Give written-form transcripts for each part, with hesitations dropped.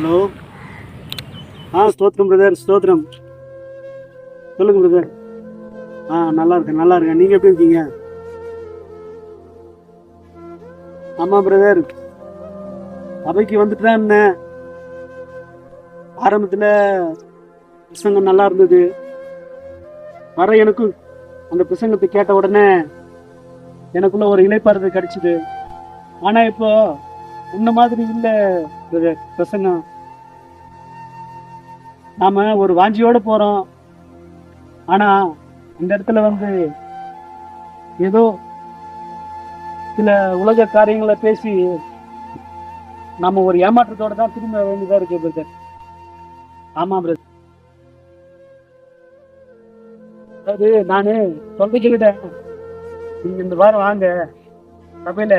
Hello. ஸ்தோத்திரம் brother, ஸ்தோத்திரம். சொல்லுங்க பிரதர். நல்லா இருக்கேன். நீங்கள் எப்படி இருக்கீங்க? ஆமாம் பிரதர், சபைக்கு வந்துட்டு தான் இருந்தேன். ஆரம்பத்தில் பிரசங்கம் நல்லா இருந்தது. எனக்கும் அந்த பிரசங்கத்தை கேட்ட உடனே எனக்குள்ள ஒரு இளைப்பாறுதல் கிடைச்சிது. ஆனால் இப்போ இந்த மாதிரி இல்லை பிரதர். பிரசங்கம் நாம ஒரு வாஞ்சியோட போறோம். ஆனா இந்த இடத்துல ஏதோ சில உலக காரியங்களை பேசி நாம ஒரு ஏமாற்றத்தோட தான் திரும்ப வேண்டியதா இருக்கு பிரதர். ஆமா பிரதர். அது நானு சொல்லிக்கிட்டேன், நீங்க இந்த வாரம் வாங்க, சபையில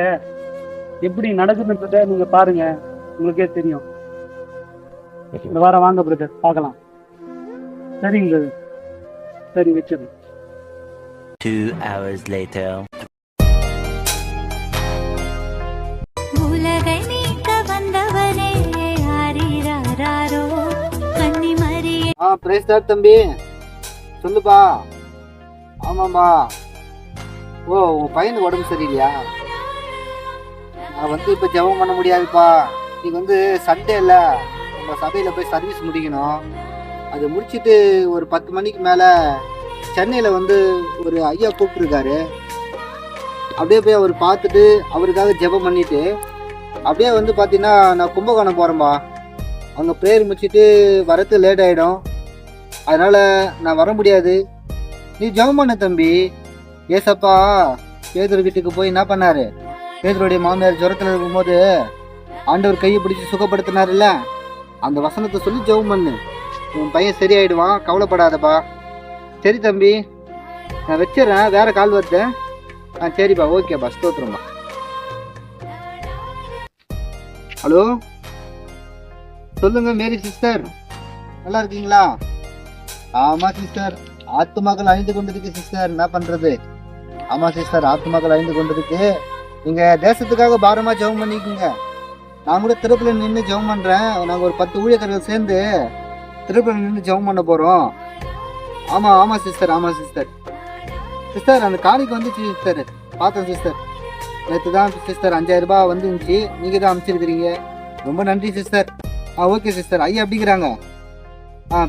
எப்படி நடக்குதுன்றத நீங்க பாருங்க, உங்களுக்கே தெரியும். இந்த வாரம் வாங்க பிரதர், பார்க்கலாம். சரிங்க பிரதர், சரி வச்சிருங்க. 2 hours later. உலகை மீட்க வந்தவனே ஆரிராரோ கன்னி மரியே. பிரைஸ் லார்ட் தம்பி, சொல்லுப்பா. ஆமாம்பா. உன் பையனுக்கு உடம்பு சரியில்லையா? நான் இப்போ ஜெபம் பண்ண முடியாதுப்பா. இன்னைக்கு சண்டே இல்லை, நம்ம சபையில் போய் சர்வீஸ் முடிக்கணும். அது முடிச்சுட்டு ஒரு 10 மணிக்கு மேலே சென்னையில் ஒரு ஐயா கூப்பிட்டுருக்காரு. அப்படியே போய் அவர் பார்த்துட்டு அவருக்காக ஜெபம் பண்ணிவிட்டு அப்படியே பார்த்தீங்கன்னா நான் கும்பகோணம் போகிறேன்பா. அங்கே ப்ரேயர் முடிச்சுட்டு வரது லேட் ஆகிடும். அதனால் நான் வர முடியாது. நீ ஜெபம் பண்ண தம்பி. ஏசப்பா பேதுரு வீட்டுக்கு போய் என்ன பண்ணார்? பேதுருடைய மாமியார் ஜுரத்தில் இருக்கும்போது ஆண்டவர் கையை பிடிச்சி சுகப்படுத்தினார்ல, அந்த வசனத்தை சொல்லி ஜெபம் பண்ணு. உன் பையன் சரியாயிடுவான், கவலைப்படாதப்பா. சரி தம்பி, நான் வச்சிடறேன், வேற கால் வருது. சரிப்பா, ஓகேப்பா, ஸ்தோத்திரம்பா. ஹலோ, சொல்லுங்க மேரி சிஸ்டர், நல்லா இருக்கீங்களா? ஆமா சிஸ்டர், ஆத்துமாக்கள் அழிந்து கொண்டிருக்கு சிஸ்டர். என்ன பண்றது? ஆமா சிஸ்டர், ஆத்துமாக்கள் அழிந்து கொண்டிருக்கு. நீங்க தேசத்துக்காக பாரமா ஜெபம் பண்ணிக்கோங்க. நான் கூட திருப்பல நின்று ஜெபம் பண்றேன். நாங்க ஒரு 10 ஊழியர்கள் சேர்ந்து திருப்பல நின்று ஜெபம் பண்ண போறோம். ஆமா சிஸ்டர். சிஸ்டர், அந்த காணிக்கு வந்துச்சு சிஸ்டர், பார்த்தேன் சிஸ்டர். நேற்று தான் சிஸ்டர் 5000 ரூபாய் வந்துருந்துச்சு. நீங்க தான் அனுப்பிச்சிருக்கிறீங்க. ரொம்ப நன்றி சிஸ்டர். Okay sister. ஐயா எப்படிங்கிறாங்க?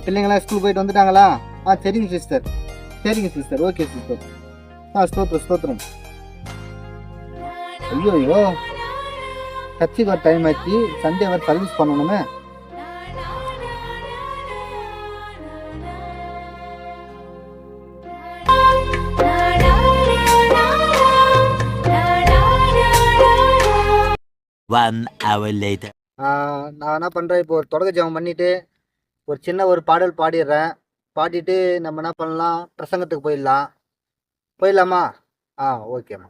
பிள்ளைங்களாம் ஸ்கூல் போயிட்டு வந்துட்டாங்களா? சரிங்க சிஸ்டர். Okay sister. ஸ்தோத்திரம். ஐயோ, சர்ச்சுக்கு ஒரு டைம் ஆச்சு. சண்டே வர சர்வீஸ் பண்ணணுமே. One hour later. நான் என்ன பண்ணுறேன், இப்போ ஒரு தொடக்க ஜெபம் பண்ணிவிட்டு ஒரு சின்ன ஒரு பாடல் பாடிடுறேன். பாடிட்டு நம்ம என்ன பண்ணலாம், பிரசங்கத்துக்கு போயிடலாமா? ஓகேம்மா.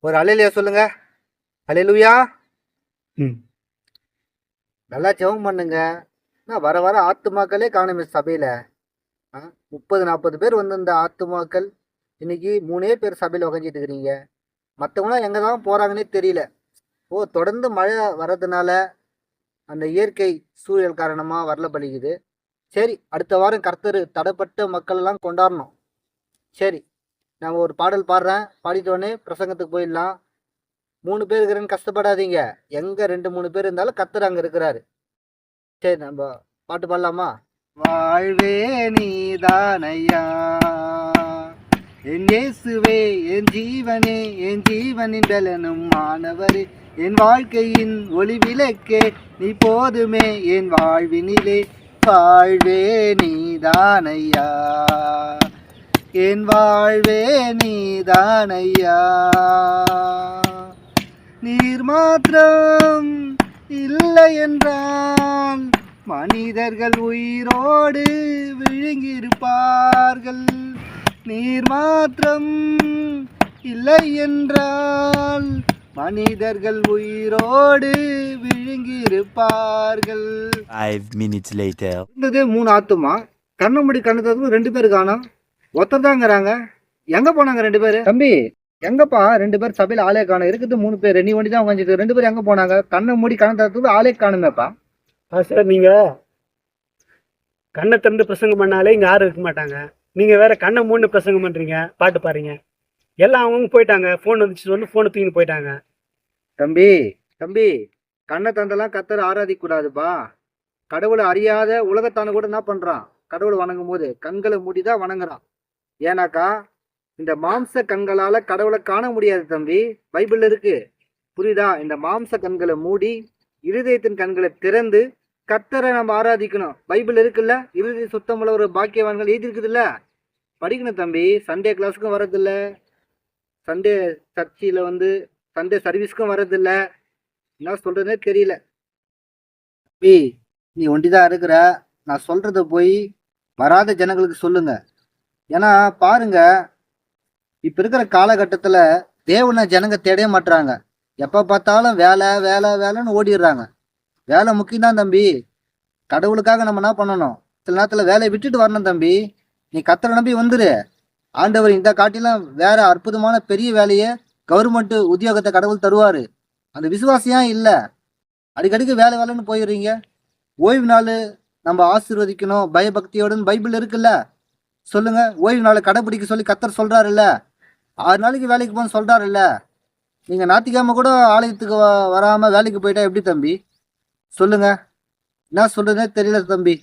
ஒரு அல்லேலூயா சொல்லுங்க. அல்லேலூயா. நல்லா ஜெபம் பண்ணுங்க. நான் வர ஆத்துமாக்களே காணுமே சபையில். 30-40 பேர் இந்த ஆத்துமாக்கள். இன்னைக்கு 3 பேர் சபையில் உக்காஞ்சிட்டு இருக்கிறீங்க. மற்றவங்களாம் எங்கே தான் போகிறாங்கன்னே தெரியல. தொடர்ந்து மழை வர்றதுனால அந்த இயற்கை சூழல் காரணமாக வரல பலிக்குது. சரி, அடுத்த வாரம் கர்த்தர் தடைப்பட்ட மக்கள்லாம் கொண்டாடணும். சரி, நான் ஒரு பாடல் பாடுறேன். பாடிட்டோடனே பிரசங்கத்துக்கு போயிடலாம். 3 பேர் இருக்கிறேன்னு கஷ்டப்படாதீங்க. எங்கே 2-3 பேர் இருந்தாலும் கர்த்தர் அங்கே இருக்கிறாரு. சரி, நம்ம பாட்டு பாடலாமா? வாழ்வே நீதானையா என் இயேசுவே, என் ஜீவனே, என் ஜீவனின் பலனும் மாணவரே, என் வாழ்க்கையின் ஒளி விளக்கே, நீ போதுமே என் வாழ்வினிலே. வாழ்வே நீதானையா, என் வாழ்வே நீதானையா. நீர் மாத்திரம் இல்லை என்றால் மனிதர்கள் உயிரோடு விழுங்கியிருப்பார்கள். நீர் மாத்திரம் இல்லை என்றால் மனிதர்கள் உயிரோடு விழுங்கியிருப்பார்கள். 5 minutes later. 3 ஆத்துமா கண்ணமுடி கண்ணு 2 பேர் காணோம். ஒத்ததாங்கிறாங்க. எங்க போனாங்க 2 பேரு? தம்பி, எங்கப்பா 2 பேர் சபையில ஆளே காணும்? இருக்குது 3 பேர். நீ ஒண்டி தான் உட்காந்துட்டு 2 பேர் எங்க போனாங்க? கண்ணை மூடி கண்ணு ஆளே காணுமேப்பா. பாஸ்டர், நீங்க கண்ணை திறந்து பிரசங்கம் பண்ணாலே இங்க யாரும் இருக்க மாட்டாங்க. நீங்க வேற கண்ணை மூணு பிரசங்கம் பண்றீங்க, பாட்டு பாருங்க. எல்லாம் அவங்க போயிட்டாங்க. ஃபோன் வந்துச்சு சொல்லி ஃபோனை தூக்கி போயிட்டாங்க. தம்பி தம்பி, கண்ணை தந்தெல்லாம் கத்தரை ஆராதிக்க கூடாதுப்பா. கடவுளை அறியாத உலகத்தான கூட என்ன பண்றான்? கடவுளை வணங்கும் போது கண்களை மூடிதான் வணங்குறான். ஏன்னாக்கா இந்த மாம்ச கண்களால கடவுளை காண முடியாது தம்பி. பைபிள்ல இருக்கு, புரியுதா? இந்த மாம்ச கண்களை மூடி இருதயத்தின் கண்களை திறந்து கர்த்தரை நம்ம ஆராதிக்கணும். பைபிள் இருக்குல்ல, இருதய சுத்தமுள்ள ஒரு பாக்கியவான்கள் எழுதிருக்குதுல்ல, படிக்கணும் தம்பி. சண்டே கிளாஸுக்கும் வரதில்ல, சண்டே சர்ச்சில் சண்டே சர்வீஸ்க்கும் வரதில்ல. என்ன சொல்றதுனே தெரியல. தம்பி, நீ ஒண்டிதான் இருக்கிற. நான் சொல்றத போய் வராத ஜனங்களுக்கு சொல்லுங்க. ஏன்னா பாருங்க, இப்ப இருக்கிற காலகட்டத்துல தேவனை ஜனங்க தேடவே மாட்டுறாங்க. எப்ப பார்த்தாலும் வேலை வேலை வேலைன்னு ஓடிடுறாங்க. வேலை முக்கியம்தான் தம்பி. கடவுளுக்காக நம்ம என்ன பண்ணணும்? சில நேரத்துல வேலையை விட்டுட்டு வரணும் தம்பி. நீ கத்தரை நம்பி வந்துரு. ஆண்டவர் இந்த காட்டிலும் வேற அற்புதமான பெரிய வேலையை, கவர்மெண்ட் உத்தியோகத்தை கடவுள் தருவாரு. அந்த விசுவாசியா இல்லை, அடிக்கடிக்கு வேலை வேலைன்னு போயிடுறீங்க. ஓய்வு நாள் நம்ம ஆசீர்வதிக்கணும் பயபக்தியோடுன்னு பைபிள் இருக்குல்ல, சொல்லுங்க. ஓய்வு நாளை கடைபிடிக்க சொல்லி கத்தர் சொல்றாருல்ல. 6 நாளைக்கு வேலைக்கு போன்னு சொல்றாருல்ல. நீங்க ஞாயிற்றுக்கிழமை கூட ஆலயத்துக்கு வராம வேலைக்கு போயிட்டா எப்படி தம்பி? சொல்லுங்க. என்ன சொல்றதுனே தெரியல தம்பி.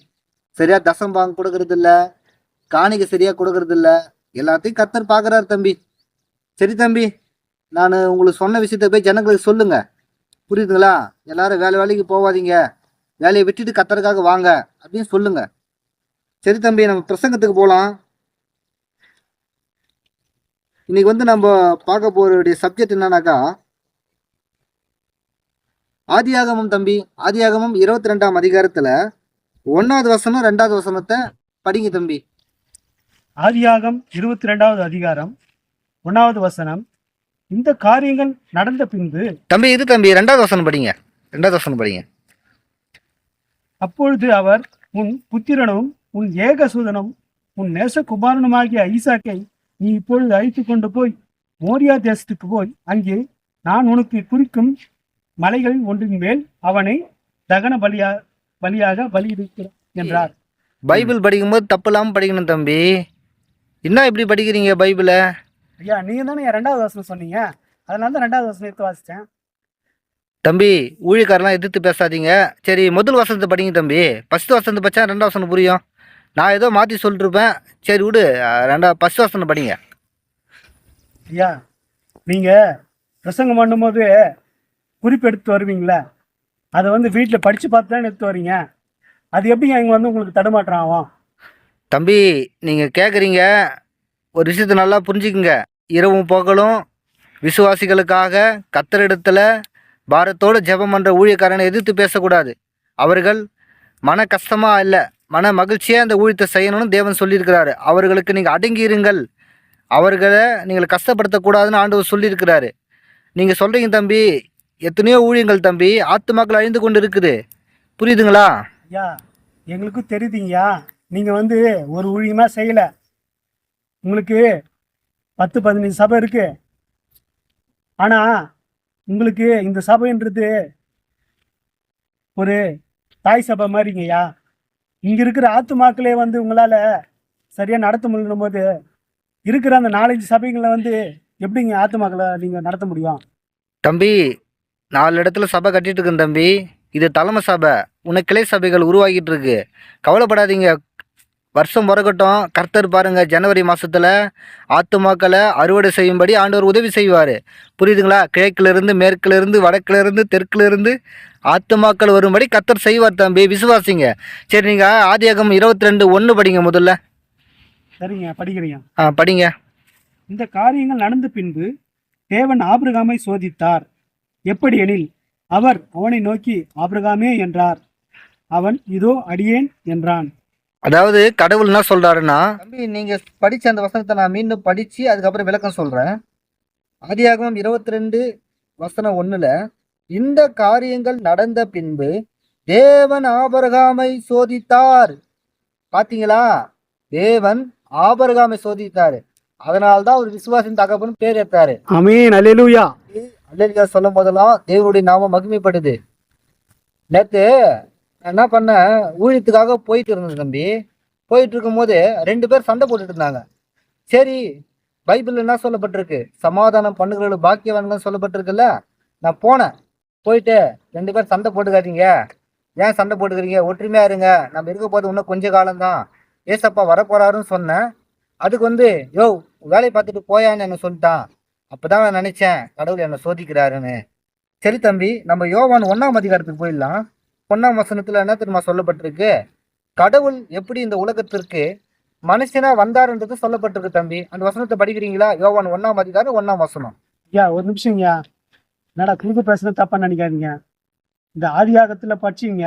சரியா தசம்பாங்க கொடுக்கறது இல்ல, காணிக்கை சரியா கொடுக்கறது இல்ல. எல்லாத்தையும் கத்தர் பாக்குறாரு தம்பி. சரி தம்பி, நான் உங்களுக்கு சொன்ன விஷயத்த போய் ஜனங்களுக்கு சொல்லுங்க, புரியுதுங்களா? எல்லாரும் வேலைக்கு போவாதீங்க, வேலையை விட்டுட்டு கத்தருக்காக வாங்க அப்படின்னு சொல்லுங்க. சரி தம்பி, நம்ம பிரசங்கத்துக்கு போகலாம். இன்னைக்கு நம்ம பார்க்க போற சப்ஜெக்ட் என்னன்னாக்கா ஆதியாகமம் தம்பி. ஆதியாகமம் 22ஆம் அதிகாரத்துல 1வது வசனம் 2வது வசனத்தை படிங்க தம்பி. ஆதியாகம் 22வது அதிகாரம் 1வது வசனம். இந்த காரியங்கள் நடந்த பின்பு தம்பி இது தம்பி 2வது வசனம் படிங்க. 2வது வசனம் படிங்க. அப்பொழுது அவர், உன் புத்திரனும் உன் ஏகசூதனும் உன் நேசகுமாரனுமாகிய ஈசாக்கை நீ இப்பொழுது அழைத்து கொண்டு போய் மோரியா தேசத்துக்கு போய் அங்கே நான் உனக்கு குறிக்கும் மலைகளில் ஒன்றின் மேல் அவனை தகன பலியாக பலியிடுகிறார் என்றார். பைபிள் படிக்கும்போது தப்பு இல்லாமல் படிக்கணும் தம்பி. என்ன இப்படி படிக்கிறீங்க பைபிளை? ஐயா, நீங்க தானே 2வது வசனம் சொன்னீங்க, அதனால தான் 2வது வசனம் எடுத்து வாசித்தேன். தம்பி, ஊழியக்காரெல்லாம் எதிர்த்து பேசாதீங்க. சரி, முதல் வசனத்தை படிங்க தம்பி. 1 வசனத்தை படிச்சா 2வது வசனம் புரியும். நான் ஏதோ மாற்றி சொல்லிருப்பேன். சரி விடு, 1 வசனம் படிங்க. ஐயா, நீங்க பிரசங்கம் பண்ணும்போது குறிப்பு எடுத்து வருவீங்களா? அதை வீட்டில் படித்து பார்த்து தான் எடுத்து வரீங்க. அது எப்படிங்க இங்கே உங்களுக்கு தடுமாற்றம் ஆகும்? தம்பி, நீங்கள் கேட்குறீங்க, ஒரு விஷயத்தை நல்லா புரிஞ்சுக்குங்க. இரவும் பகலும் விசுவாசிகளுக்காக கத்தரிடத்துல பாரத்தோடு ஜெபம் பண்ணுற ஊழியக்காரனை எதிர்த்து பேசக்கூடாது. அவர்கள் மன கஷ்டமாக இல்லை, மன மகிழ்ச்சியாக அந்த ஊழியத்தை செய்யணும்னு தேவன் சொல்லியிருக்கிறாரு. அவர்களுக்கு நீங்கள் அடங்கியிருங்கள், அவர்களை நீங்கள் கஷ்டப்படுத்தக்கூடாதுன்னு ஆண்டவர் சொல்லியிருக்கிறாரு. நீங்கள் சொல்கிறீங்க தம்பி, எத்தனையோ ஊழியங்கள் தம்பி ஆத்துமாக்கள் அழிந்து கொண்டு இருக்குது, புரியுதுங்களா? ஐயா, எங்களுக்கும் தெரியுதுங்கய்யா. நீங்கள் ஒரு ஊழியமாக செய்யலை. உங்களுக்கு 10-15 சபை இருக்கு. ஆனால் உங்களுக்கு இந்த சபைன்றது ஒரு தாய் சபை மாதிரிங்கய்யா. இங்கே இருக்கிற ஆத்துமாக்களே உங்களால் சரியாக நடத்த முடியும் போது இருக்கிற அந்த 4-5 சபைகளை எப்படிங்க ஆத்துமாக்களை நீங்கள் நடத்த முடியும்? தம்பி, 4 இடத்துல சபை கட்டிட்டு இருக்கேன் தம்பி. இது தலைமை சபை, உனக்கு கிளை சபைகள் உருவாகிட்டு இருக்கு. கவலைப்படாதீங்க, வருஷம் பிறக்கட்டும். கர்த்தர் பாருங்க, ஜனவரி மாசத்துல ஆத்துமாக்களை அறுவடை செய்யும்படி ஆண்டவர் உதவி செய்வார், புரியுதுங்களா? கிழக்கிலிருந்து மேற்கிலிருந்து வடக்கிலிருந்து தெற்கிலிருந்து ஆத்துமாக்கள் வரும்படி கர்த்தர் செய்வார் தம்பி, விசுவாசிங்க. சரி, நீங்க ஆதியாகமம் 22:1 படிங்க முதல்ல. சரிங்க, படிக்கிறீங்க. படிங்க. இந்த காரியங்கள் நடந்த பின்பு தேவன் ஆபிரகாமை சோதித்தார். எப்படி எனில், அவர் அவனை நோக்கி ஆபிரகாமே என்றார். அவன் இதோ அடியேன் என்றான். அதாவது கடவுள் என்ன சொல்றாருன்னா, தம்பி நீங்க படிச்ச அந்த வசனத்தை நான் மீண்டும் படிச்சு அதுக்கப்புறம் விளக்கம் சொல்றேன். ஆதியாகமம் 22:1 இந்த காரியங்கள் நடந்த பின்பு தேவன் ஆபிரகாமை சோதித்தார். பாத்தீங்களா? தேவன் ஆபிரகாமை சோதித்தாரு. அதனால்தான் ஒரு விசுவாசின் தகப்பன் பேர் எடுத்தாரு. ஆமென், அல்லேலூயா. அல்லேலூயா சொல்லும் போதெல்லாம் தேவனுடைய நாமம் மகிமைப்படுது. நேத்து என்ன பண்ண, ஊழியத்துக்காக போயிட்டு இருந்தேன் தம்பி. போயிட்டு இருக்கும்போது 2 பேர் சண்டை போட்டுட்டு இருந்தாங்க. சரி, பைபிள் என்ன சொல்லப்பட்டிருக்கு, சமாதானம் பண்ணுகிறவர்கள் பாக்கியவான்கள் சொல்லப்பட்டிருக்குல்ல. நான் போனேன். போயிட்டு 2 பேர் சண்டை போட்டுக்காதீங்க, ஏன் சண்டை போட்டுக்கிறீங்க, ஒற்றுமையா இருங்க, நம்ம இருக்க போது இன்னும் கொஞ்ச காலம்தான், ஏசப்பா வரப்போறாருன்னு சொன்னேன். அதுக்கு யோ வேலையை பார்த்துட்டு போயான்னு என்ன சொல்லிட்டான். அப்பதான் நான் நினைச்சேன் கடவுள் என்னை சோதிக்கிறாருன்னு. சரி தம்பி, நம்ம யோவான் 1ஆம் அதிகாரத்துக்கு போயிடலாம். 1ஆம் வசனத்துல என்ன தெரியுமா சொல்லப்பட்டிருக்கு, கடவுள் எப்படி இந்த உலகத்திற்கு மனுஷனா வந்தாருன்றது சொல்லப்பட்டிருக்கு தம்பி. அந்த வசனத்தை படிக்கிறீங்களா? யோவான் 1ஆம் அதிகாரம் 1ஆம் வசனம். ஐயா ஒரு நிமிஷம் ஐயா, என்னடா குறுக்கு பேசுறது தப்பா நினைக்காதீங்க. இந்த ஆதியாகத்துல படிச்சீங்க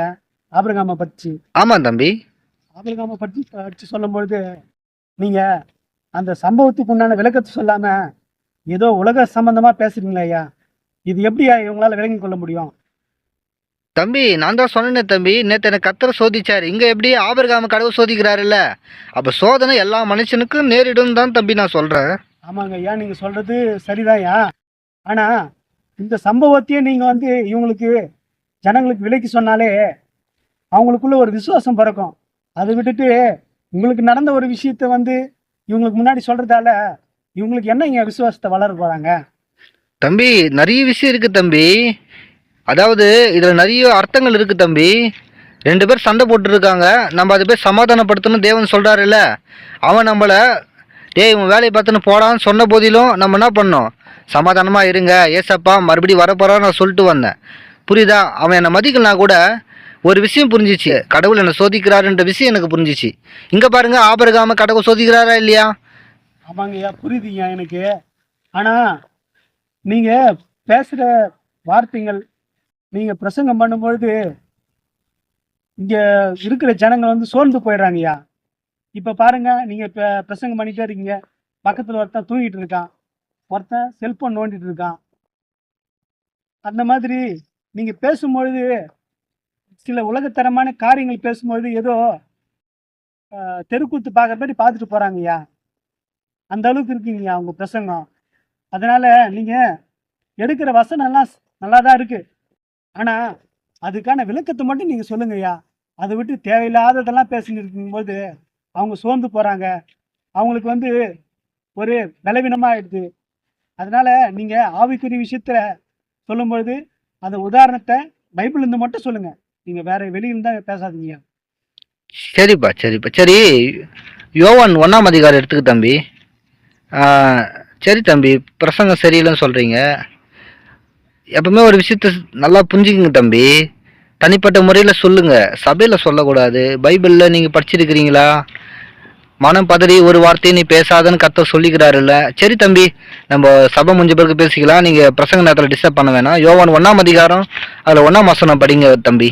ஆபிரகாமை பற்றி. ஆமா தம்பி. ஆபிரகாமை பற்றி படிச்சு சொல்லும் பொழுது நீங்க அந்த சம்பவத்துக்கு உண்டான விளக்கத்தை சொல்லாம ஏதோ உலக சம்பந்தமா பேசுறீங்களா ஐயா? இது எப்படியா இவங்களால விளங்கி கொள்ள முடியும்? தம்பி, நான் தான் சொன்னேன் தம்பி, நேற்று எனக்கு கர்த்தர் சோதிச்சாரு. இங்க எப்படி ஆபிரகாம கடவுள் சோதிக்கிறாருல்ல, அப்ப சோதனை எல்லா மனுஷனுக்கும் நேரிடும் தான் தம்பி நான் சொல்றேன். ஆமாங்க ஐயா, நீங்க சொல்றது சரிதான்யா. ஆனா இந்த சம்பவத்தையே நீங்க இவங்களுக்கு ஜனங்களுக்கு விலைக்கு சொன்னாலே அவங்களுக்குள்ள ஒரு விசுவாசம் பிறக்கும். அதை விட்டுட்டு உங்களுக்கு நடந்த ஒரு விஷயத்த இவங்களுக்கு முன்னாடி சொல்றதால இவங்களுக்கு என்ன இங்க விசுவாசத்தை வளர போறாங்க? தம்பி, நிறைய விஷயம் இருக்கு தம்பி. அதாவது இதுல நிறைய அர்த்தங்கள் இருக்கு தம்பி. 2 பேர் சண்டை போட்டு இருக்காங்க, நம்ம அதை போய் சமாதானப்படுத்தணும் தேவன் சொல்றாருல்ல. அவன் நம்மள டேய் இவன் வேலையை பார்த்துன்னு போடான்னு சொன்ன போதிலும் நம்ம என்ன பண்ணோம், சமாதானமா இருங்க, ஏசப்பா மறுபடியும் வரப்போறான்னு நான் சொல்லிட்டு வந்தேன். புரியுதா? அவன் என்னை மதிக்கலனா கூட ஒரு விஷயம் புரிஞ்சிச்சு, கடவுள் என்னை சோதிக்கிறாருன்ற விஷயம் எனக்கு புரிஞ்சிச்சு. இங்க பாருங்க, ஆபிரகாம கடவுள் சோதிக்கிறாரா இல்லையா? ஆமாங்கய்யா, புரியுதுங்க எனக்கு. ஆனா நீங்க பேசுற வார்த்தைகள், நீங்க பிரசங்கம் பண்ணும்பொழுது இங்க இருக்கிற ஜனங்க சோர்ந்து போயிடுறாங்கய்யா. இப்ப பாருங்க, நீங்க இப்ப பிரசங்கம் பண்ணிட்டே இருக்கீங்க, பக்கத்துல ஒருத்தன் தூங்கிட்டு இருக்கான், ஒருத்தன் செல்போன் நோண்டிட்டு இருக்கான். அந்த மாதிரி நீங்க பேசும்பொழுது சில உலகத்தரமான காரியங்கள் பேசும்பொழுது ஏதோ தெருக்கூத்து பார்க்குற மாதிரி பார்த்துட்டு போறாங்கய்யா. அந்த அளவுக்கு இருக்கீங்கய்யா உங்க பிரசங்கம். அதனால நீங்க எடுக்கிற வசனம் எல்லாம் நல்லா தான் இருக்கு, ஆனா அதுக்கான விளக்கத்தை மட்டும் நீங்க சொல்லுங்கய்யா. அதை விட்டு தேவையில்லாததெல்லாம் பேசிட்டு இருக்கும்போது அவங்க சோர்ந்து போறாங்க, அவங்களுக்கு ஒரு பலவீனமா ஆயிடுது. அதனால நீங்க ஆவிக்குரிய விஷயத்துல சொல்லும்பொழுது அந்த உதாரணத்தை பைபிள் இருந்து மட்டும் சொல்லுங்க, நீங்க வேற வெளியில தான் பேசாதீங்க. சரிப்பா சரிப்பா சரி, யோவான் 1ஆம் அதிகாரம் எடுத்துக்க தம்பி. சரி தம்பி, பிரசங்கம் சரியில்லைன்னு சொல்றீங்க. எப்பவுமே ஒரு விஷயத்த நல்லா புரிஞ்சுக்குங்க தம்பி, தனிப்பட்ட முறையில் சொல்லுங்க, சபையில் சொல்லக்கூடாது. பைபிளில் நீங்கள் படிச்சிருக்கிறீங்களா, மனம் பதறி ஒரு வார்த்தையை நீ பேசாதன்னு கர்த்தர் சொல்லிக்கிறாருல்ல. சரி தம்பி, நம்ம சபை முடிஞ்ச பிறகு பேசிக்கலாம், நீங்கள் பிரசங்க நேரத்தில் டிஸ்டர்ப் பண்ண வேணாம். யோவான் 1ஆம் அதிகாரம் அதில் 1ஆம் வசனம் படிங்க தம்பி.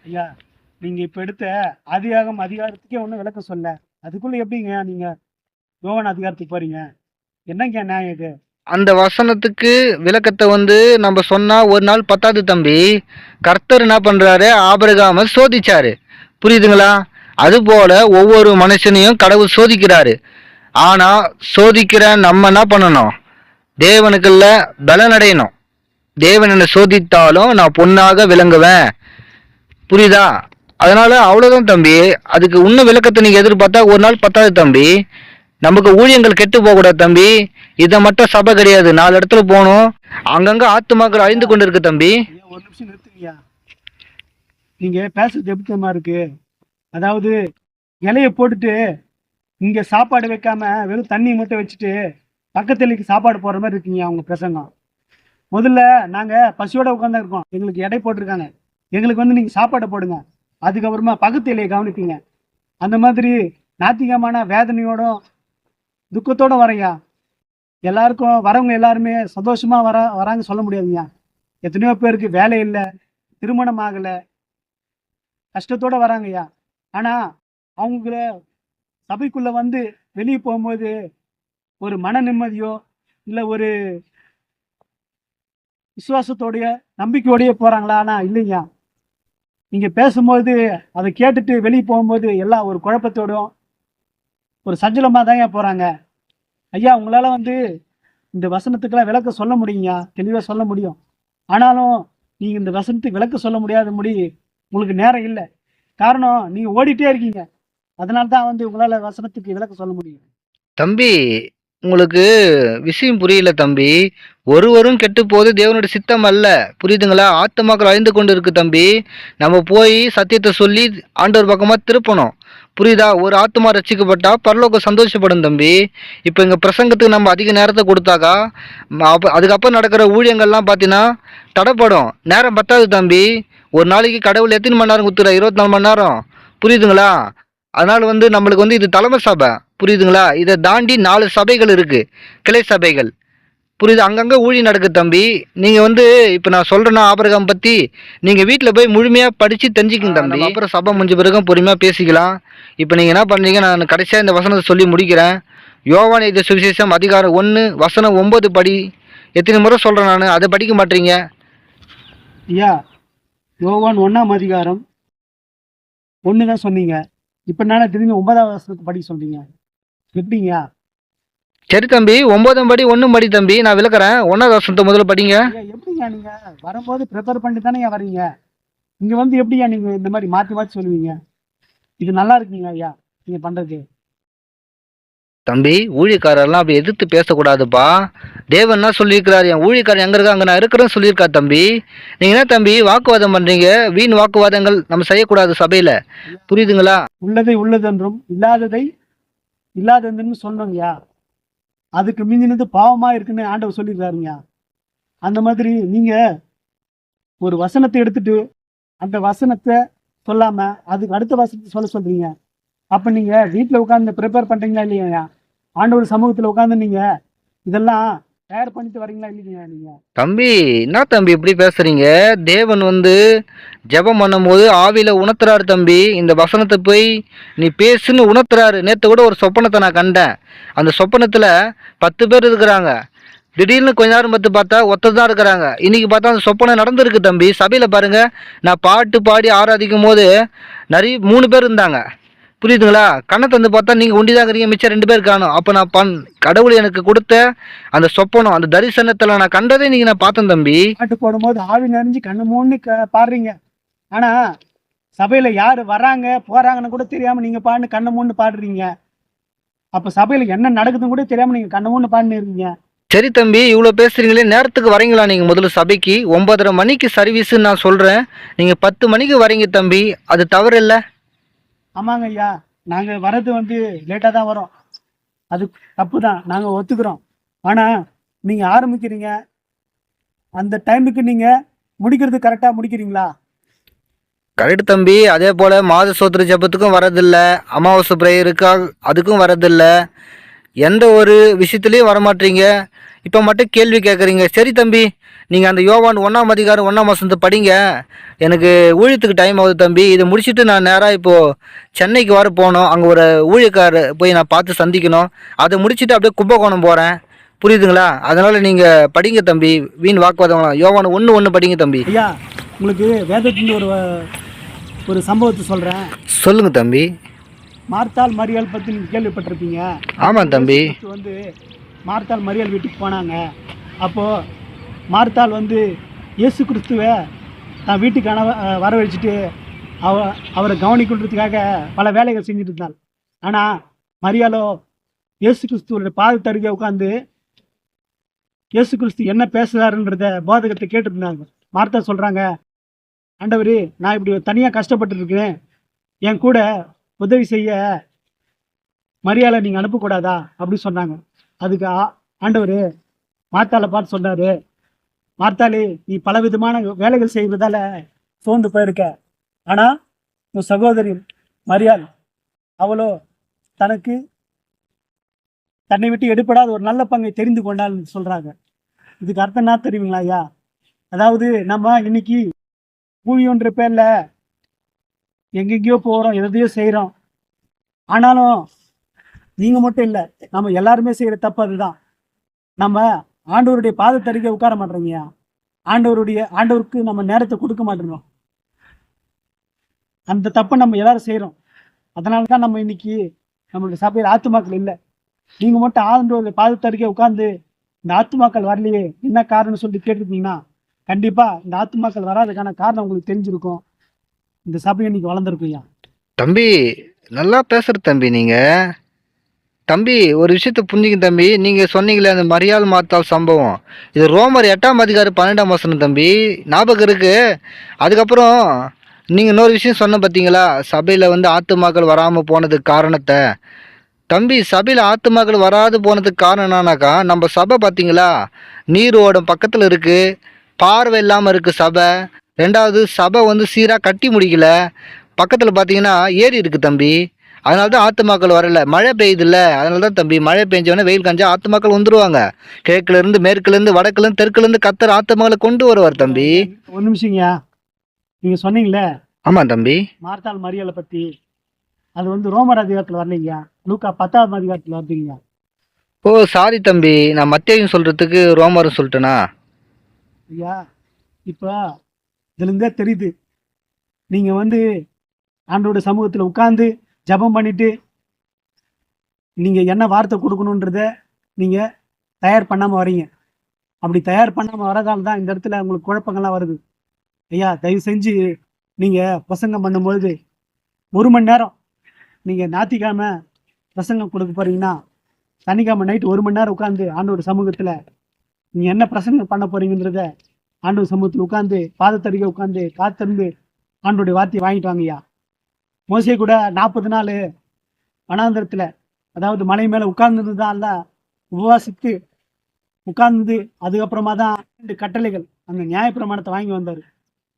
ஐயா, நீங்க இப்ப எடுத்த ஆதியாகம அதிகாரத்துக்கே ஒன்றும் விளக்கம் சொல்ல, அதுக்குள்ள எப்படிங்க நீங்க யோவான் அதிகாரத்துக்கு போறீங்க? என்னங்க நியாயம் இது? அந்த வசனத்துக்கு விளக்கத்தை நம்ம சொன்னா ஒரு நாள் பத்தாது தம்பி. கர்த்தர் என்ன பண்றாரு, ஆபிரகாம சோதிச்சாரு, புரியுதுங்களா? அதுபோல ஒவ்வொரு மனுஷனையும் கடவுள் சோதிக்கிறாரு. ஆனா சோதிக்கிற நம்ம என்ன பண்ணணும், தேவனுக்குள்ள பலன் அடையணும். தேவன் என்னை சோதித்தாலும் நான் பொண்ணாக விளங்குவேன், புரியுதா? அதனால அவ்வளவுதான் தம்பி. அதுக்கு இன்னும் விளக்கத்தை நீங்க எதிர்பார்த்தா ஒரு நாள் பத்தாது தம்பி. நமக்கு ஊழியங்கள் கெட்டு போக கூடாது தம்பி. இதை மட்டும் சபை கிடையாது, 4 இடத்துல போகணும். அங்கங்க ஆத்துமாக்கள் அழிந்து கொண்டு இருக்கு தம்பி. ஒரு நிமிஷம் நிறுத்துங்கய்யா. நீங்க பேசுறது எப்படி இருக்கு? அதாவது இலைய போட்டுட்டு இங்க சாப்பாடு வைக்காம வெறும் தண்ணி மட்டும் வச்சுட்டு பக்கத்துலக்கு சாப்பாடு போடுற மாதிரி இருக்கீங்க அவங்க பிரசங்கம். முதல்ல நாங்க பசியோட உட்காந்து இருக்கோம், எங்களுக்கு எடை போட்டிருக்காங்க, எங்களுக்கு நீங்க சாப்பாடை போடுங்க, அதுக்கப்புறமா பக்கத்து இலையை கவனிப்பீங்க. அந்த மாதிரி நாத்திகமான வேதனையோடும் துக்கத்தோட வரையா. எல்லாருக்கும் வரவங்க எல்லாருமே சந்தோஷமா வராங்க சொல்ல முடியாதுங்க. எத்தனையோ பேருக்கு வேலை இல்லை, திருமணம் ஆகலை, கஷ்டத்தோட வராங்கய்யா. ஆனா அவங்கள சபைக்குள்ள வெளியே போகும்போது ஒரு மன நிம்மதியோ இல்லை ஒரு விசுவாசத்தோடைய நம்பிக்கையோடைய போறாங்களா? ஆனா இல்லைங்க. நீங்க பேசும்போது அதை கேட்டுட்டு வெளியே போகும்போது எல்லாம் ஒரு குழப்பத்தோடும் ஒரு சஞ்சலமா தான் போறாங்க. ஐயா, உங்களால இந்த வசனத்துக்கெல்லாம் விளக்க சொல்ல முடியுங்க, தெளிவா சொல்ல முடியும். ஆனாலும் நீங்க இந்த வசனத்துக்கு விளக்க சொல்ல முடியாத உங்களுக்கு நேரம் இல்லை. காரணம் நீங்க ஓடிட்டே இருக்கீங்க. அதனால தான் வந்து உங்களால வசனத்துக்கு விளக்கம் சொல்ல முடியும். தம்பி, உங்களுக்கு விஷயம் புரியல தம்பி. ஒருவரும் கெட்டுப் போவது தேவனுடைய சித்தம் அல்ல. புரியுதுங்களா? ஆத்துமாக்கள் அழிந்து கொண்டு இருக்கு தம்பி. நம்ம போய் சத்தியத்தை சொல்லி ஆண்டவர் பக்கமா திருப்பணும். புரியுதா? ஒரு ஆத்துமா ரட்சிக்கப்பட்டா பரலோகம் சந்தோஷப்படும் தம்பி. இப்போ இங்க பிரசங்கத்துக்கு நம்ம அதிக நேரத்தை கொடுத்தாக்கா அதுக்கப்புறம் நடக்கிற ஊழியங்கள்லாம் பார்த்தீங்கன்னா தடைப்படும். நேரம் பத்தாது தம்பி. ஒரு நாளைக்கு கடவுள் எத்தனை மணி நேரம் கொடுத்துறா? 24 மணி நேரம். புரியுதுங்களா? அதனால வந்து நம்மளுக்கு வந்து இது தலைமை சபை. புரியுதுங்களா? இதை தாண்டி 4 சபைகள் இருக்கு, கிளை சபைகள். புரியுது? அங்கங்கே ஊழி நடக்குது தம்பி. நீங்கள் வந்து இப்போ நான் சொல்கிறேன்னா ஆபிரகாம் பற்றி நீங்கள் வீட்டில் போய் முழுமையாக படித்து தெரிஞ்சுக்கங்க தம்பி. அப்புறம் சபை முடிஞ்ச பிறகும் பொறுமையாக பேசிக்கலாம். இப்போ நீங்கள் என்ன பண்ணுறீங்க, நான் கடைசியாக இந்த வசனத்தை சொல்லி முடிக்கிறேன். யோவான் எழுதிய சுவிசேஷம் அதிகாரம் 1 வசனம் 9 படி. எத்தனை முறை சொல்கிறேன் நான், அதை படிக்க மாட்டீங்க. ஐயா, யோவான் 1ஆம் அதிகாரம் 1 தான் சொன்னீங்க. இப்போ என்னால திரும்பி 9ஆவது வசனத்தை படிக்க சொல்றீங்க, எப்படிங்கய்யா? சரி தம்பி, 9 படி 1 படி தம்பி, நான் விளக்குறேன். 1வது வசனத்தை முதல்ல படிங்க. ஐயா, எப்படிங்க நீங்க வரும்போது ப்ரிப்பேர் பண்ணிட்டு தானே வரீங்க? இங்க வந்து எப்படியா நீங்க இந்த மாதிரி மாத்தி மாத்தி சொல்லுவீங்க? இது நல்லா இருக்குங்க ஐயா நீங்க பண்றது. தம்பி, ஊழியக்காரெல்லாம் அப்படி எதிர்த்து பேசக்கூடாதுப்பா. தேவன் என்ன சொல்லியிருக்கிறார், என் ஊழியக்காரன் எங்கே இருக்கா அங்கே நான் இருக்கிறேன்னு சொல்லியிருக்கா தம்பி. நீங்கள் என்ன தம்பி வாக்குவாதம் பண்ணுறீங்க? வீண் வாக்குவாதங்கள் நம்ம செய்யக்கூடாது சபையில். புரியுதுங்களா? உள்ளதை உள்ளதென்றும் இல்லாததை இல்லாததுன்னு சொன்னோங்கய்யா. அதுக்கு மிஞ்சினது பாவமா இருக்குன்னு ஆண்டவர் சொல்லியிருக்காருங்க. அந்த மாதிரி நீங்க ஒரு வசனத்தை எடுத்துட்டு அந்த வசனத்தை சொல்லாம அதுக்கு அடுத்த வசனத்தை சொல்றீங்க. அப்ப நீங்க வீட்டுல உட்காந்து ப்ரிப்பேர் பண்றீங்களா இல்லையா? ஆண்டவர் சமூகத்துல உட்காந்து நீங்க இதெல்லாம் தயார் பண்ணிட்டு வரீங்களா இல்லையா? நீங்க தம்பி, என்ன தம்பி இப்படி பேசுறீங்க? தேவன் வந்து ஜெபம் பண்ணும்போது ஆவியில உணர்த்துறாரு தம்பி. இந்த வசனத்தை போய் நீ பேசுன்னு உணர்த்துறாரு. நேற்று கூட ஒரு சொப்பனத்தை நான் கண்டேன். அந்த சொப்பனத்துல 10 பேர் இருக்கிறாங்க. திடீர்னு கொஞ்ச நேரம் பார்த்து பார்த்தா ஒத்ததான் இருக்கிறாங்க. இன்னைக்கு பார்த்தா அந்த சொப்பனம் நடந்திருக்கு தம்பி. சபையில பாருங்க, நான் பாட்டு பாடி ஆராதிக்கும் போது நிறைய 3 பேர் இருந்தாங்க. புரியுதுங்களா? கண்ணை தந்து பார்த்தா நீங்கள் ஒண்டிதான் இருக்கிறீங்க, மிச்சம் 2 பேர் காணும். அப்போ நான் கடவுள் எனக்கு கொடுத்த அந்த சொப்பனம், அந்த தரிசனத்தில் நான் கண்டதே நீங்கள் நான் பார்த்தேன் தம்பி. பாட்டு போடும்போது ஆவி நிறைஞ்சு கண்ணு மூணு பாடுறீங்க. ஆனா சபையில யாரு வராங்க போறாங்கன்னு கூட தெரியாம நீங்க பாடுன்னு கண்ணு மூணு பாடுறீங்க. அப்ப சபையில என்ன நடக்குதுன்னு கூட தெரியாம நீங்க கண்ணு மூணு பாடுன்னு இருக்கீங்க. சரி தம்பி, இவ்வளோ பேசுறீங்களே, நேரத்துக்கு வரீங்களா நீங்கள்? முதல்ல சபைக்கு 9:30 மணிக்கு சர்வீஸ்ன்னு நான் சொல்கிறேன். நீங்கள் 10 மணிக்கு வரீங்க தம்பி, அது தவறு இல்லை? ஆமாங்க ஐயா, நாங்க வர்றது வந்து லேட்டா தான் வரோம். அது தப்பு தான், நாங்க ஒத்துக்கிறோம். ஆனா நீங்க ஆரம்பிக்கிறீங்க, அந்த டைமுக்கு நீங்க முடிக்கிறது கரெக்டா முடிக்கிறீங்களா? கரெக்ட் தம்பி. அதே போல் மாத சோத்திர ஜபத்துக்கும் வரதில்லை, அமாவாசை பிரேயருக்கா அதுக்கும் வரதில்லை, எந்த ஒரு விஷயத்துலையும் வரமாட்டீங்க. இப்போ மட்டும் கேள்வி கேட்குறீங்க. சரி தம்பி, நீங்கள் அந்த யோவான் 1ஆம் அதிகாரம் 1ஆம் வசனத்தை படிங்க. எனக்கு ஊழியத்துக்கு டைம் ஆகுது தம்பி. இதை முடிச்சுட்டு நான் நேராக இப்போது சென்னைக்கு வர போகணும். அங்கே ஒரு ஊழியக்கார போய் நான் பார்த்து சந்திக்கணும். அதை முடிச்சுட்டு அப்படியே கும்பகோணம் போகிறேன். புரியுதுங்களா? அதனால் நீங்கள் படிங்க தம்பி, வீண் வாக்குவாதம். யோவான் 1:1 படிங்க தம்பி. ஐயா, உங்களுக்கு வேதத்தின் ஒரு சம்பவத்தை சொல்கிறேன். சொல்லுங்க தம்பி. மார்த்தாள் மரியாள் பற்றி நீங்கள் கேள்விப்பட்டிருப்பீங்க. ஆமாம் தம்பி. வந்து மார்த்தாள் மரியாள் வீட்டுக்கு போனாங்க. அப்போது மார்த்தாள் வந்து இயேசு கிறிஸ்துவை தான் வீட்டுக்கு வரவழைச்சிட்டு அவரை கவனிக்கொள்றதுக்காக பல வேலைகள் செஞ்சுட்டு இருந்தாள். ஆனால் மரியாளோ இயேசு கிறிஸ்துவோட பாதத்தருகே உட்காந்து இயேசு கிறிஸ்து என்ன பேசுகிறாருன்றத போதகத்தை கேட்டுருந்தாங்க. மார்த்தாள் சொல்கிறாங்க, ஆண்டவரே, நான் இப்படி தனியாக கஷ்டப்பட்டு இருக்கிறேன், என் கூட உதவி செய்ய மரியாதை நீங்கள் அனுப்பக்கூடாதா அப்படி சொன்னாங்க. அதுக்கு ஆண்டவர் மார்த்தாளை பார்த்து சொன்னார், மார்த்தாளே, நீ பலவிதமான வேலைகள் செய்வதால சோர்ந்து போயிருக்க. ஆனால் உன் சகோதரி மரியாள் அவளோ தன்னை விட்டு எடுப்படாத ஒரு நல்ல பங்கை தெரிந்து கொண்டாள்னு சொல்கிறாங்க. இதுக்கு அர்த்தம் என்ன தெரியுங்களா ஐயா? அதாவது நம்ம இன்னைக்கு ஊழியன்ற பேரில் எங்கெங்கேயோ போகிறோம், எதையோ செய்கிறோம். ஆனாலும் நீங்கள் மட்டும் இல்லை, நம்ம எல்லாருமே செய்கிற தப்பு அதுதான். நம்ம ஆண்டவருடைய பாதத்தருகே உட்கார மாட்டோங்கய்யா. ஆண்டவருக்கு நம்ம நேரத்தை கொடுக்க மாட்டோம். அந்த தப்பை நம்ம எல்லாரும் செய்கிறோம். அதனால தான் நம்ம இன்னைக்கு நம்மளுடைய சபையில் ஆத்துமாக்கள் இல்லை. நீங்கள் மட்டும் ஆண்டவருடைய பாதத்தருகே உட்காந்து இந்த ஆத்துமாக்கள் வரலையே என்ன காரணம்னு சொல்லி கேட்டிருந்தீங்கன்னா கண்டிப்பாக இந்த ஆத்துமாக்கள் வராதுக்கான காரணம் உங்களுக்கு தெரிஞ்சிருக்கும். இந்த சபை இன்னைக்கு வளர்ந்துருக்குய்யா. தம்பி நல்லா பேசுற தம்பி நீங்க. தம்பி ஒரு விஷயத்த புரிஞ்சுங்க தம்பி. நீங்க சொன்னீங்களே அந்த மரியாள் மார்த்தாள் சம்பவம். இது ரோமர் 8ஆம் அதிகாரம் 12ஆம் வசனம் தம்பி. ஞாபகம் இருக்கு. அதுக்கப்புறம் நீங்க இன்னொரு விஷயம் சொன்ன பார்த்தீங்களா? சபையில வந்து ஆத்துமாக்கள் வராம போனதுக்கு காரணத்தை. தம்பி சபையில ஆத்துமாக்கள் வராது போனதுக்கு காரணம் என்னன்னாக்கா, நம்ம சபை பார்த்தீங்களா? நீரோடம் பக்கத்துல இருக்கு. பார்வை இல்லாம இருக்கு சபை. 2வது சபை வந்து சீரா கட்டி முடிக்கல. பக்கத்துல பார்த்தீங்கன்னா ஏரி இருக்கு தம்பி. அதனால தான் ஆத்துமாக்கள் வரல. மழை பெய்யுதுல்ல, அதனால தான் தம்பி. மழை பெஞ்சோடனே வெயில் காஞ்சா ஆத்துமாக்கள் வந்துருவாங்க. கிழக்குல இருந்து மேற்குல இருந்து வடக்குல இருந்து தெற்குல இருந்து கத்தர் ஆத்துமாக்களை கொண்டு வருவார் தம்பி. ஒரு நிமிஷங்கய்யா, நீங்க சொன்னீங்களே ஆமா தம்பி. மார்த்தாள் மரியாளை பத்தி, அது வந்து ரோமர் அதிகாரத்துல வரலைங்கய்யா, லூக்கா 10ஆம் அதிகாரத்துல வருதுங்கய்யா. ஓ சாரி தம்பி, நான் மத்தேயும் சொல்றதுக்கு ரோமரும் சொல்லிட்டேனா? ஐயா, இப்போ இதுல இருந்தே தெரியுது, நீங்க வந்து ஆண்டோட சமூகத்துல உட்கார்ந்து ஜெபம் பண்ணிட்டு நீங்க என்ன வார்த்தை கொடுக்கணுன்றத நீங்க தயார் பண்ணாம வரீங்க. அப்படி தயார் பண்ணாம வரதால தான் இந்த இடத்துல உங்களுக்கு குழப்பங்கள்லாம் வருது. ஐயா, தயவு செஞ்சு நீங்க பிரசங்கம் பண்ணும்பொழுது 1 மணி நேரம் நீங்க ஞாயிற்றுக்கிழமை பிரசங்கம் கொடுக்க போறீங்கன்னா, சனிக்கிழமை நைட்டு 1 மணி நேரம் உட்காந்து ஆண்டோட சமூகத்துல நீங்க என்ன பிரசங்கம் பண்ண போறீங்கன்றத ஆண்டோட சமூகத்துல உட்காந்து பாதத்தடிக்க உட்காந்து காத்திருந்து ஆண்டோடைய வார்த்தையை வாங்கிட்டு வாங்கய்யா. மோசே கூட 40 நாள் வனாந்தரத்துல, அதாவது மலை மேல உட்கார்ந்து தான் அல்ல உபவாசித்து உட்கார்ந்து, அதுக்கப்புறமா தான் 2 கட்டளைகள் அந்த நியாயப்பிரமாணத்தை வாங்கி வந்தாரு.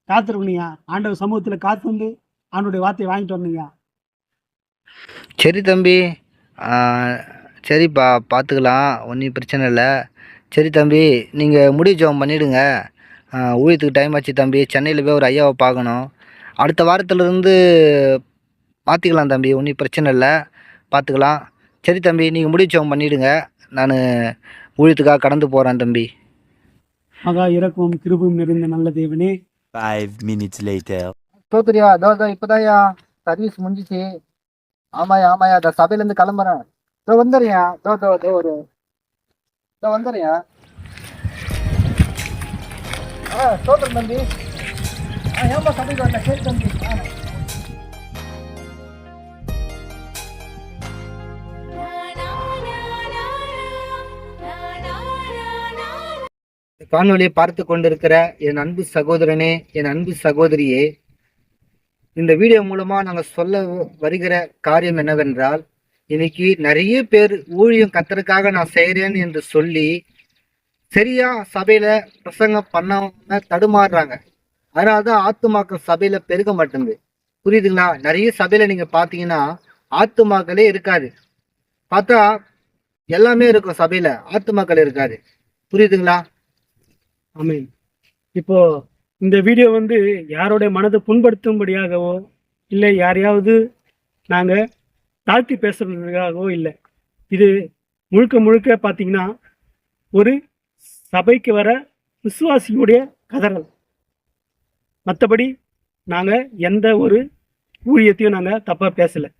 காத்திருக்கணுயா, ஆண்டவர் சமூகத்துல காத்து வந்து ஆண்டோடைய வார்த்தையை வாங்கிட்டு வரணுயா. சரி தம்பி. ஆ, சரிப்பா பார்த்துக்கலாம், ஒன்றும் பிரச்சனை இல்லை. சரி தம்பி, நீங்கள் முடிவு ஜெபம் பண்ணிவிடுங்க. ஊழியத்துக்கு டைம் ஆச்சு தம்பி. சென்னையில் போய் ஒரு ஐயாவை பார்க்கணும். அடுத்த வாரத்துலேருந்து மாற்றிக்கலாம் தம்பி, ஒன்றும் பிரச்சனை இல்லை, பார்த்துக்கலாம். சரி தம்பி, நீங்கள் முடிவு ஜெபம் பண்ணிவிடுங்க. நான் ஊழியத்துக்காக கடந்து போகிறேன் தம்பி. மகா இரக்கமும் கிருபையும் நிறைந்த நல்ல தேவனே, 5 minutes later. சோத்துரியா, இதோ இப்போதான்யா சர்வீஸ் முடிஞ்சிச்சு. ஆமாயா இந்த சபையிலேருந்து கிளம்புறேன். இதோ வந்துடுறியா, இதோ வந்துடுறியா. சோத்துரு தம்பி. ஏன்பா சபைக்கு வரல? சரி தம்பி. காணொலியை பார்த்து கொண்டிருக்கிற என் அன்பு சகோதரனே, என் அன்பு சகோதரியே, இந்த வீடியோ மூலமா நாங்கள் சொல்ல வருகிற காரியம் என்னவென்றால், இன்னைக்கு நிறைய பேர் ஊழியம் கத்தருக்காக நான் செய்கிறேன் என்று சொல்லி சரியா சபையில பிரசங்கம் பண்ணாம தடுமாறுறாங்க. அதனாலதான் ஆத்துமாக்கள் சபையில பெருக மாட்டேங்குது. புரியுதுங்களா? நிறைய சபையில நீங்க பாத்தீங்கன்னா ஆத்துமாக்களே இருக்காது. பார்த்தா எல்லாமே இருக்கும் சபையில, ஆத்துமாக்கள் இருக்காது. புரியுதுங்களா? ஆமென். இப்போ இந்த வீடியோ வந்து யாரோடைய மனதை புண்படுத்தும்படியாகவோ இல்லை யாரையாவது நாங்கள் தாழ்த்தி பேசுறதுக்காகவோ இல்லை. இது முழுக்க முழுக்க பார்த்தீங்கன்னா ஒரு சபைக்கு வர விசுவாசியுடைய கதறல். மற்றபடி நாங்கள் எந்த ஒரு ஊழியத்தையும் நாங்கள் தப்பாக பேசலை.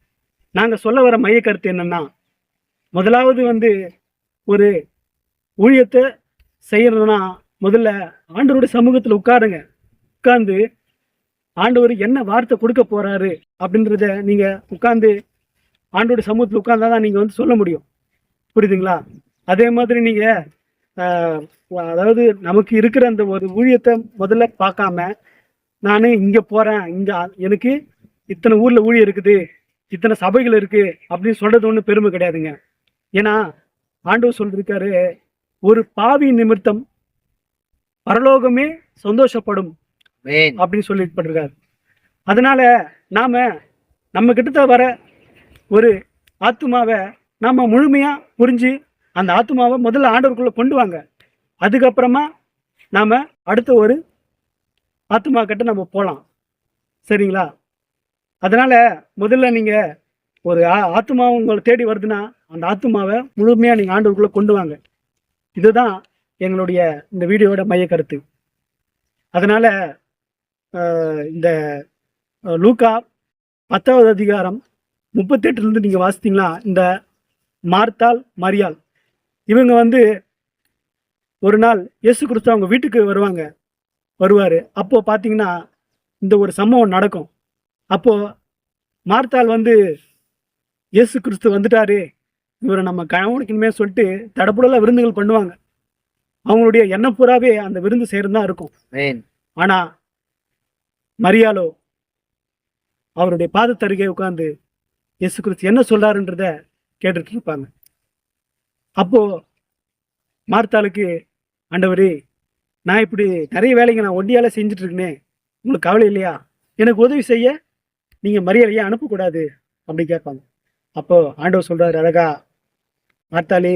நாங்கள் சொல்ல வர மைய கருத்து என்னன்னா, முதலாவது வந்து ஒரு ஊழியத்தை செய்யறதுன்னா முதல்ல ஆண்டவருடைய சமூகத்தில் உட்காருங்க. உட்கார்ந்து ஆண்டவர் என்ன வார்த்தை கொடுக்க போறாரு அப்படின்றத நீங்க உட்கார்ந்து ஆண்டவருடைய சமூகத்தில் உட்கார்ந்தாதான் நீங்க வந்து சொல்ல முடியும். புரியுதுங்களா? அதே மாதிரி நீங்க அதாவது நமக்கு இருக்கிற அந்த ஒரு ஊழியத்தை முதல்ல பார்க்காம, நான் இங்க போறேன், இங்க எனக்கு இத்தனை ஊர்ல ஊழியம் இருக்குது, இத்தனை சபைகள் இருக்கு அப்படின்னு சொல்றது ஒன்றும் பெருமை கிடையாதுங்க. ஏன்னா ஆண்டவர் சொல்லிருக்காரு, ஒரு பாவி நிமித்தம் பரலோகமே சந்தோஷப்படும் அப்படின்னு சொல்லிட்டு. அதனால நம்ம கிட்ட வர ஒரு ஆத்துமாவை நாம முழுமையா புரிஞ்சு அந்த ஆத்துமாவை முதல்ல ஆண்டவருக்குள்ள கொண்டு வாங்க. அதுக்கப்புறமா நாம அடுத்த ஒரு ஆத்துமா கிட்ட நம்ம போகலாம். சரிங்களா? அதனால முதல்ல நீங்க ஒரு ஆத்துமா உங்களை தேடி வருதுன்னா அந்த ஆத்துமாவை முழுமையா நீங்க ஆண்டவருக்குள்ள கொண்டு வாங்க. இதுதான் எங்களுடைய இந்த வீடியோட மைய கருத்து. அதனால இந்த லூக்கா 10வது அதிகாரம் 38 நீங்க வாசித்தீங்கன்னா, இந்த மார்த்தாள் மரியாள் இவங்க வந்து ஒரு நாள் இயேசு கிறிஸ்து அவங்க வீட்டுக்கு வருவாரு. அப்போ பார்த்தீங்கன்னா இந்த ஒரு சம்பவம் நடக்கும். அப்போ மார்த்தாள் வந்து இயேசு கிறிஸ்து வந்துட்டாரு, இவரை நம்ம கவனிக்கணுமே சொல்லிட்டு தடப்புடலாம் விருந்துகள் பண்ணுவாங்க. அவங்களுடைய எண்ணம் பூராவே அந்த விருந்து செய்கிறது தான் இருக்கும். ஆமென். ஆனா மரியாளோ அவருடைய பாதத்தருகே உட்கார்ந்து இயேசு கிறிஸ்து என்ன சொல்றாருன்றத கேட்டுட்டு இருப்பாங்க. அப்போ மார்த்தாளுக்கு, ஆண்டவரே, நான் இப்படி நிறைய வேலைங்க நான் ஒண்டியால செஞ்சுட்டு இருக்கேனே, உங்களுக்கு கவலை இல்லையா? எனக்கு உதவி செய்ய நீங்க மரியாதையை அனுப்பக்கூடாது அப்படி கேட்பாங்க. அப்போ ஆண்டவர் சொல்றாரு அழகா, மார்த்தாளே,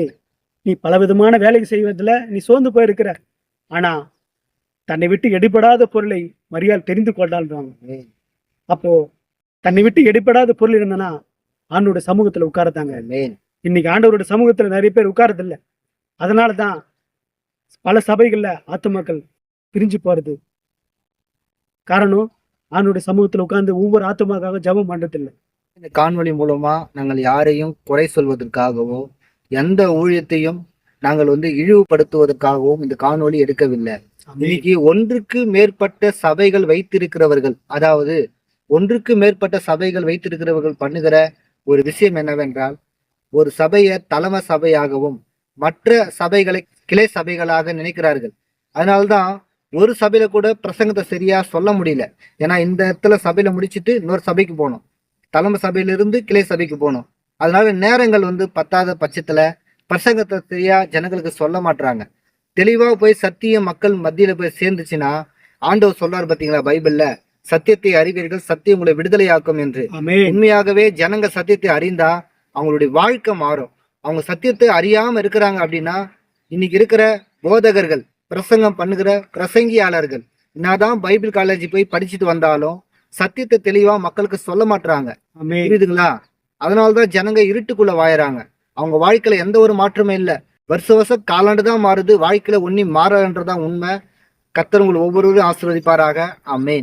நீ பலவிதமான வேலைக்கு செய்வதில் நீ சோர்ந்து போயிருக்கிற, ஆனா தன்னை விட்டு எடுபடாத பொருளை மரியாள் தெரிந்து கொண்டாள்றாங்க. ஆமென். அப்போ தன்னை விட்டு எடுபடாத பொருள் என்னன்னா ஆண்டோட சமூகத்துல உட்காரத்தாங்க. ஆமென். இன்னைக்கு ஆண்டவரோட சமூகத்துல நிறைய பேர் உட்காரதில்லை. அதனால தான் பல சபைகள்ல ஆத்துமாக்கள் பிரிஞ்சு போறது. காரணம், ஆண்டோட சமூகத்துல உட்கார்ந்து ஒவ்வொரு ஆத்துமாக்காக ஜெபம் பண்றதில்லை. இந்த காணொளி மூலமா நாங்கள் யாரையும் குறை சொல்வதற்காகவோ எந்த ஊழியத்தையும் நாங்கள் இழிவுபடுத்துவதற்காகவும் இந்த காணொளி எடுக்கவில்லை. இன்னைக்கு ஒன்றுக்கு மேற்பட்ட சபைகள் வைத்திருக்கிறவர்கள், அதாவது ஒன்றுக்கு மேற்பட்ட சபைகள் வைத்திருக்கிறவர்கள் பண்ணுகிற ஒரு விஷயம் என்னவென்றால், ஒரு சபையை தலைமை சபையாகவும் மற்ற சபைகளை கிளை சபைகளாக நினைக்கிறார்கள். அதனால்தான் ஒரு சபையில கூட பிரசங்கத்தை சரியா சொல்ல முடியல. ஏன்னா இந்த இடத்துல சபையில முடிச்சுட்டு இன்னொரு சபைக்கு போகணும், தலைமை சபையிலிருந்து கிளை சபைக்கு போகணும். அதனால நேரங்கள் பத்தாத பட்சத்துல பிரசங்கத்தை சரியா ஜனங்களுக்கு சொல்ல மாட்டாங்க. தெளிவா போய் சத்தியம் மக்கள் மத்தியில போய் சேர்ந்துச்சுன்னா, ஆண்டவர் சொல்றாரு பாத்தீங்களா பைபிள்ல, சத்தியத்தை அறிவீர்கள், சத்தியம் உங்களை விடுதலையாக்கும் என்று. ஆமென். உண்மையாகவே ஜனங்க சத்தியத்தை அறிந்தா அவங்களுடைய வாழ்க்கை மாறும். அவங்க சத்தியத்தை அறியாம இருக்கிறாங்க அப்படின்னா, இன்னைக்கு இருக்கிற போதகர்கள், பிரசங்கம் பண்ணுகிற பிரசங்கியாளர்கள் என்னதான் பைபிள் காலேஜ் போய் படிச்சுட்டு வந்தாலும் சத்தியத்தை தெளிவா மக்களுக்கு சொல்ல மாட்டாங்க. ஆமென். புரியுதுங்களா? அதனாலதான் ஜனங்க இருட்டுக்குள்ள வாயறாங்க. அவங்க வாழ்க்கையில எந்த ஒரு மாற்றமே இல்லை. வருஷம் காலாண்டு தான் மாறுது, வாழ்க்கையில ஒன்னும் மாறன்றதான் உண்மை. கர்த்தர் உங்களை ஒவ்வொருவரும் ஆசீர்வதிப்பாராக. ஆமென்.